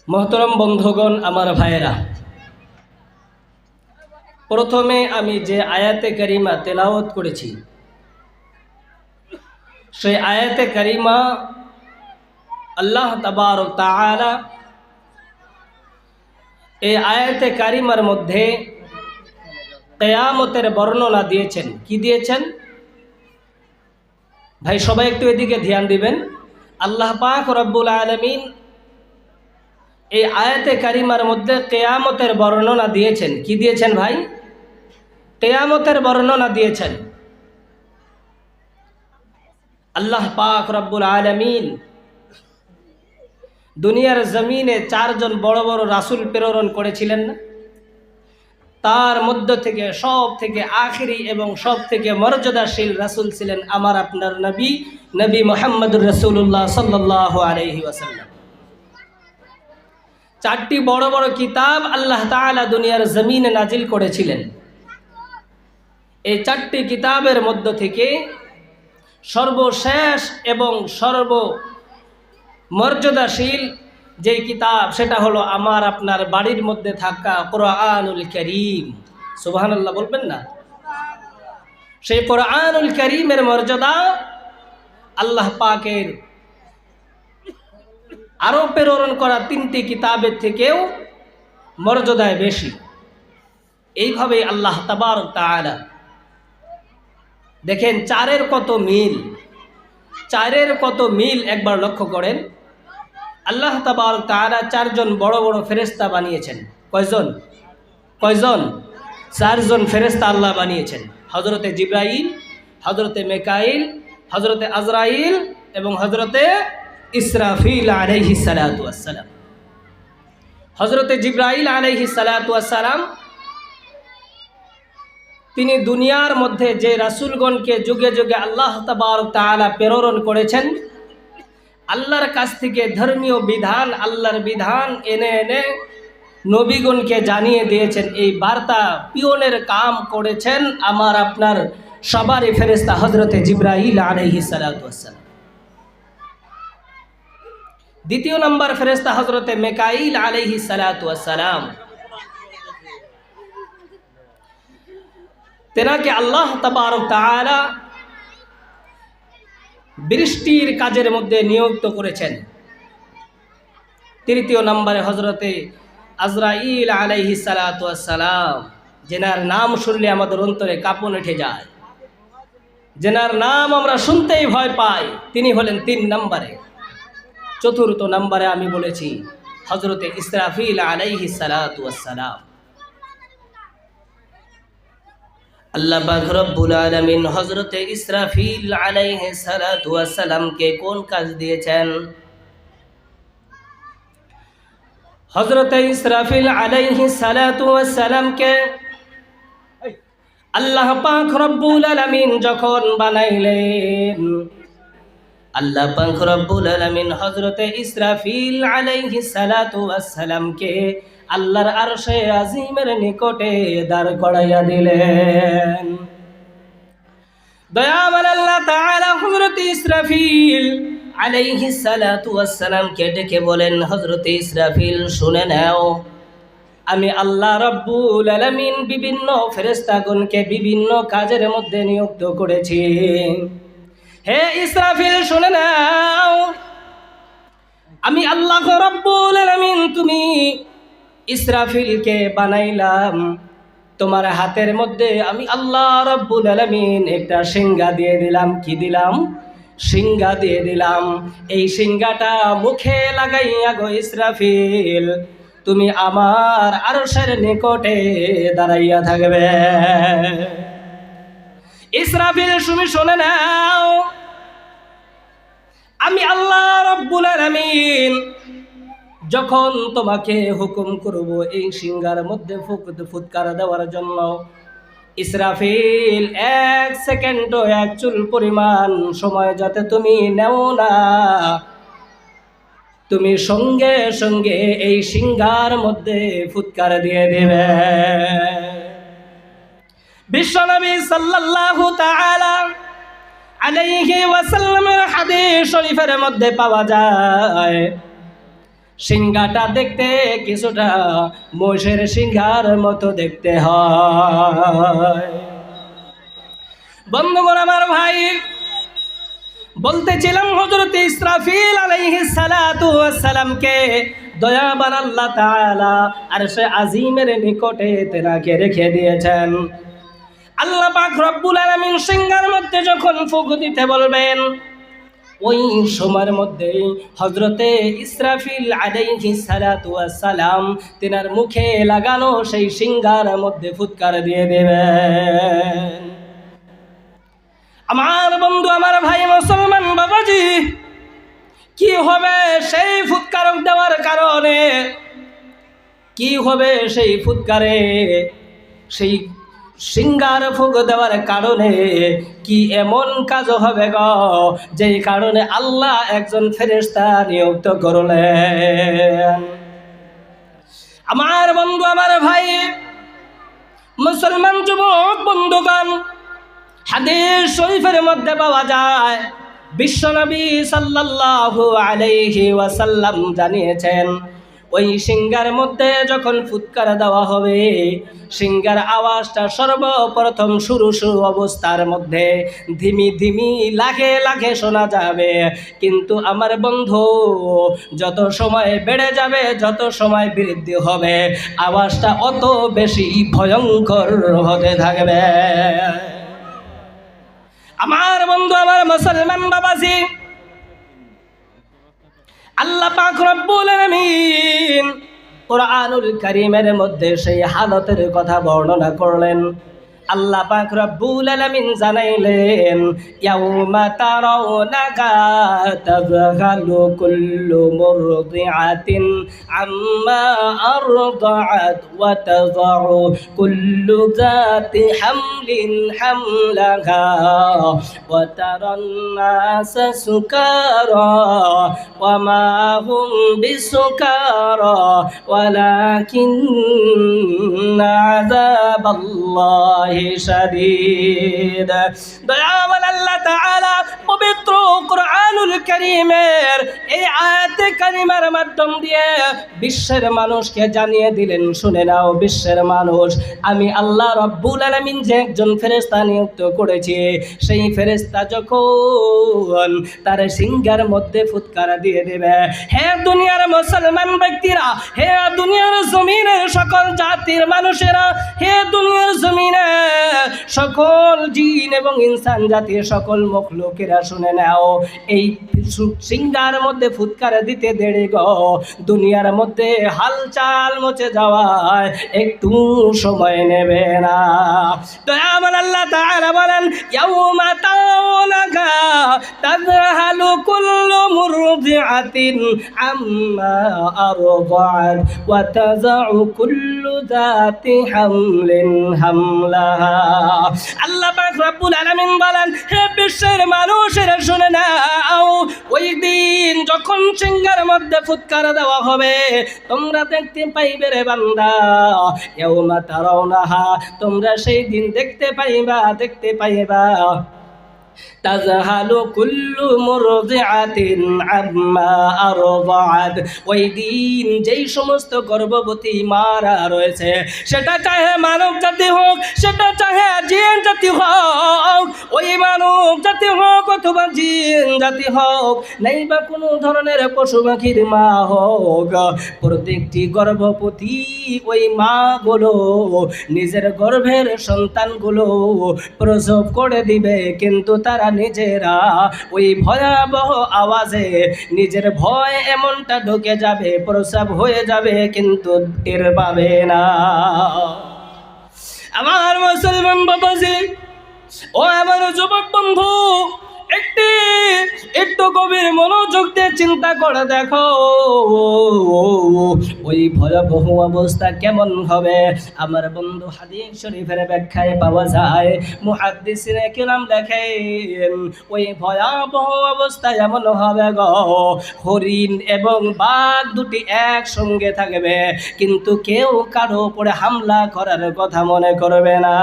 মোহতরম বন্ধুগণ, আমার ভাইয়েরা, প্রথমে আমি যে আয়াতে কারিমা তেলাওয়াত করেছি সেই আয়াতে কারিমা আল্লাহ তাবারক তাআলা এই আয়াতে কারিমার মধ্যে কিয়ামতের বর্ণনা দিয়েছেন। কি দিয়েছেন ভাই? সবাই একটু এদিকে ধ্যান দিবেন। আল্লাহ পাক রব্বুল আলামিন এই আয়াতে কারিমার মধ্যে কিয়ামতের বর্ণনা দিয়েছেন। কি দিয়েছেন ভাই? কিয়ামতের বর্ণনা দিয়েছেন। আল্লাহ পাক রব্বুল আলামিন দুনিয়ার জমিনে 4 জন বড় বড় রাসূল প্রেরণ করেছিলেন না? তার মধ্য থেকে সব থেকে আখিরি এবং সব থেকে মর্যাদাশীল রাসূল ছিলেন আমার আপনার নবী মুহাম্মদুর রাসূলুল্লাহ সাল্লাল্লাহু আলাইহি ওয়াসাল্লাম। 4টি বড় বড় কিতাব আল্লাহ তাআলা দুনিয়ার জমিনে নাজিল করেছিলেন। এই 4টি কিতাবের মধ্য থেকে সর্বশেষ এবং মর্যাদাশীল যে কিতাব সেটা হলো আমার আপনার বাড়ির মধ্যে থাকা কোরআনুল কারীম। সুবহানাল্লাহ বলবেন না? সেই কোরআনুল কারীমের মর্যাদা আল্লাহ পাকের আরো প্রেরণ করা 3টি কিতাবের থেকেও মর্যাদায় বেশি। এইভাবে আল্লাহ তাবারক তাআলা দেখেন 4-এর কত মিল, 4-এর কত মিল একবার লক্ষ্য করেন। আল্লাহ তাবারক তাআলা 4 জন বড় বড় ফেরেশতা বানিয়েছেন। কয়জন? 4 জন ফেরেশতা আল্লাহ বানিয়েছেন। হযরতে জিবরাইল, হযরতে মিকাইল, হযরতে আজরাইল এবং হযরতে ইসরাফিল আলাইহিস সালাতু ওয়াস সালাম। হযরতে জিবরাইল আলাইহিস সালাতু ওয়াস সালাম তিনি দুনিয়ার মধ্যে যে রাসূলগণকে যুগে যুগে আল্লাহ তাবারক তাআলা প্রেরণ করেছেন, আল্লাহর কাছ থেকে ধর্মীয় বিধান, আল্লাহর বিধান এনে এনে নবীগণকে জানিয়ে দিয়েছেন। এই বার্তা পিয়নের কাম করেছেন আমার আপনার সবারই ফেরেশতা হযরতে জিবরাইল আলাইহিস সালাতু ওয়াস সালাম। দ্বিতীয় নম্বর ফেরেশতা হযরতে মিকাইল আলাইহিস সালাতু ওয়াস সালাম। তেনাকে আল্লাহ তাবারক তাআলা বৃষ্টির কাজের মধ্যে নিযুক্ত করেছেন। তৃতীয় নম্বরে হযরতে আজরাইল আলাইহিস সালাতু ওয়াস সালাম, যেনার নাম শুনলে আমাদের অন্তরে কাঁপন উঠে যায়, যেনার নাম আমরা শুনতেই ভয় পাই, তিনি হলেন 3 নম্বরে। চতুর্থ নম্বরে আমি বলেছি হযরতে ইসরাফিল আলাইহিস সালাতু ওয়াস সালাম। আল্লাহ পাক রব্বুল আলামিন হযরতে ইসরাফিল আলাইহিস সালাতু ওয়াস সালামকে কোন কাজ দিয়েছেন? হযরতে ইসরাফিল আলাইহিস সালাতু ওয়াস সালামকে আল্লাহ পাক রব্বুল আলামিন যখন বানাইলেন, আল্লাহ পাক রব্বুল আলামিন হযরতে ইসরাফিল আলাইহিস সালাতু ওয়াস সালামকে আল্লাহর আরশে আজিমের নিকটে দাঁড় করাইয়া দিলেন। দয়াময় আল্লাহ তাআলা হযরতে ইসরাফিল আলাইহিস সালাতু ওয়াস সালামকে ডেকে বলেন, হযরতে ইসরাফিল শুনে নাও, আমি আল্লাহ রব্বুল আলামিন বিভিন্ন ফেরেশতাগণকে বিভিন্ন কাজের মধ্যে নিযুক্ত করেছি। হে ইসরাফিল শুনে নাও, আমি আল্লাহ রব্বুল আলামিন তুমি ইসরাফিলকে বানাইলাম, তোমার হাতের মধ্যে আমি আল্লাহ রব্বুল আলামিন একটা সিংহা দিয়ে দিলাম। কি দিলাম? সিংহা দিয়ে দিলাম। এই সিংহাটা মুখে লাগাইয়া গো ইসরাফিল তুমি আমার আরশের নিকটে দাঁড়াইয়া থাকবে। ইসরাফিল তুমি শুনে নাও, আমি আল্লাহ রব্বুল আলামিন যখন তোমাকে হুকুম করব এই সিংহার মধ্যে ফুৎকার দেওয়ার জন্য, ইসরাফিল 1 সেকেন্ড 1 চুল পরিমাণ সময় যাতে তুমি নেও না, তুমি সঙ্গে সঙ্গে এই সিংহার মধ্যে ফুৎকার দিয়ে দেবে। বিশ্বনবী সাল্লাল্লাহু তাআলা আলাইহি ওয়াসাল্লামের হাদিস শরীফের মধ্যে পাওয়া যায়, সিংহাটা দেখতে কিছুটা মোষের সিংহার মতো দেখতে হয়। বন্ধুগণ আমার ভাই, বলতেছিলাম হযরত ইসরাফিল আলাইহিস সালাতু ওয়াস সালামকে দয়াবান আল্লাহ তাআলা আরশে আজিমের নিকটে তেনাকে রেখে দিয়েছেন। আল্লাহ পাক রব্বুল আলামিন সিংহার মধ্যে যখন ফুঁক দিতে বলবেন, ওই সময়ের মধ্যে হযরতে ইসরাফিল আলাইহিস সালাতু ওয়াস সালাম তেনার মুখে লাগানো সেই সিংহার মধ্যে ফুৎকার দিয়ে দেবেন। আমার বন্ধু, আমার ভাই মুসলমান বাবাজি, কি হবে সেই ফুৎকার দেওয়ার কারণে? কি হবে সেই ফুৎকারে, সেই সিংহার ফুঁক দেওয়ার কারণে? কি এমন কাজ হবে গো যেই কারণে আল্লাহ একজন ফেরেশতা নিযুক্ত করলেন? আমার বন্ধু, আমার ভাই মুসলমান যুবক বন্ধুগণ, হাদিস শরীফের মধ্যে পাওয়া যায়, বিশ্বনবী সাল্লাল্লাহু আলাইহি ওয়াসাল্লাম জানিয়েছেন, ওই সিংহার মধ্যে যখন ফুৎকার দেওয়া হবে, সিংহার আওয়াজটা সর্বপ্রথম শুরু অবস্থার মধ্যে ধিমি ধিমি লাখে লাখে শোনা যাবে, কিন্তু আমার বন্ধু যত সময় বেড়ে যাবে, যত সময় বৃদ্ধি হবে, আওয়াজটা অত বেশি ভয়ঙ্কর হতে থাকবে। আমার বন্ধু, আমার মুসলমান বাবাজি, আল্লাহ পাক রব্বুল আলামিন কুরআনুল কারীমের মধ্যে সেই হালতের কথা বর্ণনা করলেন। আল্লাহ পাক রব্বুল আলামিন জানাইলেন, ইয়াউমা তারাউনাকা তাযহালু কুল্লু মুরদিআতিন আম্মা আরদাআত ওয়া তাযউ কুল্লু যাতি হামলিন হামলাহা ওয়া তারান নাসা সুকারা ওয়া মা হুম বিসুকারা ওয়ালাকিন্না আযাবাল্লাহি শাদীদ। দয়াবান আল্লাহ তাআলা পবিত্র কুরআনুল কারীমের এই আয়াতে কারিমার মাধ্যম দিয়ে বিশ্বের মানুষকে জানিয়ে দিলেন, শুনে নাও বিশ্বের মানুষ, আমি আল্লাহ রব্বুল আলামিন যে একজন ফেরেশতা নিযুক্ত করেছি, সেই ফেরেশতা যখন তার সিংহার মধ্যে ফুৎকার দিয়ে দেবে, হে দুনিয়ার মুসলমান ব্যক্তিরা, হে দুনিয়ার জমিনের সকল জাতির মানুষেরা, হে দুনিয়ার জমিনে সকল জিন এবং ইনসান জাতির সকল মখলুকেরা শুনে নাও, এই সিংহার মধ্যে ফুৎকার দিতে দেরি গো, দুনিয়ার মধ্যে হালচাল মচে যাওয়ায় একটু সময় নেবে না। তো আমার আল্লাহ তাআলা বলেন, ইয়াউমা তাওলাকা তাযহালু কুল্লু মুরদিআতিন আম্মা আরদাআত ওয়া তাযউ কুল্লু যাতি হামলিন হামলাহা। আল্লাহ পাক রব্বুল আলামিন বলেন, হে বিশ্বের মানুষেরা শুনে নাও, ওই দিন যখন সিংহার মধ্যে ফুৎকার দেওয়া হবে, তোমরা দেখতে পাইবে রে বান্দা, ইয়াউমা তারাউনাহা, তোমরা সেই দিন দেখতে পাইবা তাযহালু কুল্লু মুরদিআতিন আম্মা আরদাআত, ওই দিন যেই সমস্ত গর্ভবতী মারা রয়েছে, সেটা চাহে মানব জাতি হোক, সেটা চাহে জিন জাতি হোক, ওই মানব জাতি হোক অথবা জিন জাতি হোক, নাই বা কোনো ধরনের পশু পাখির মা হোক, প্রত্যেকটি গর্ভবতী ওই মাগুলো নিজের গর্ভের সন্তানগুলো প্রসব করে দিবে, কিন্তু তারা নিজেরা ওই ভয়াবহ আওয়াজে নিজের ভয় এমনটা ঢুকে যাবে, প্রসব হয়ে যাবে, কিন্তু টের পাবে না। আমার মুসলমান বাবাজি, ও আমার যুবক বন্ধু, একটু গভীর মনোযোগ দিয়ে চিন্তা করে দেখো, ওই ভয়াবহ অবস্থা কেমন হবে। আমার বন্ধু, হাদিস শরীফের ব্যাখ্যায় পাওয়া যায়, মুহাদ্দিসিনে কিরাম লেখেন, ওই ভয়াবহ অবস্থা এমন হবে গো, হরিণ এবং বাঘ দুটি একসঙ্গে থাকবে, কিন্তু কেউ কারো উপরে হামলা করার কথা মনে করবে না।